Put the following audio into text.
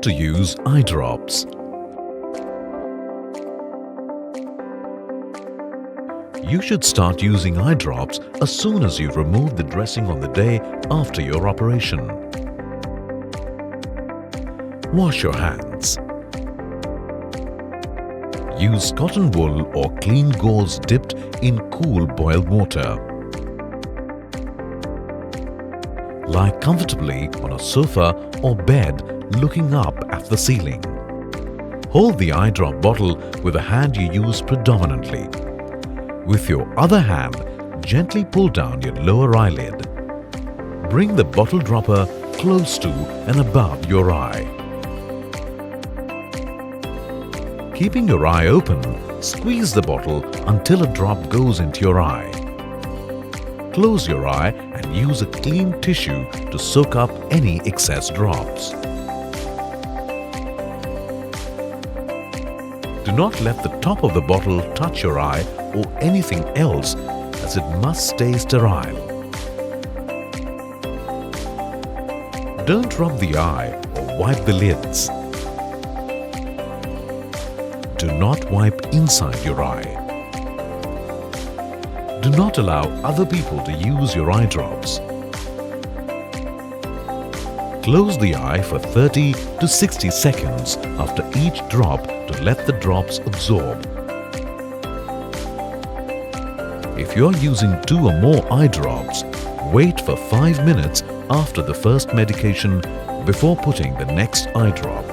How to use eye drops. You should start using eye drops as soon as you remove the dressing on the day after your operation. Wash your hands. Use cotton wool or clean gauze dipped in cool boiled water. Lie comfortably on a sofa or bed looking up at the ceiling. Hold the eye drop bottle with the hand you use predominantly. With your other hand, gently pull down your lower eyelid. Bring the bottle dropper close to and above your eye. Keeping your eye open, squeeze the bottle until a drop goes into your eye. Close your eye and use a clean tissue to soak up any excess drops. Do not let the top of the bottle touch your eye or anything else, as it must stay sterile. Don't rub the eye or wipe the lids. Do not wipe inside your eye. Do not allow other people to use your eye drops. Close the eye for 30 to 60 seconds after each drop to let the drops absorb. If you are using 2 or more eye drops, wait for 5 minutes after the first medication before putting the next eye drop.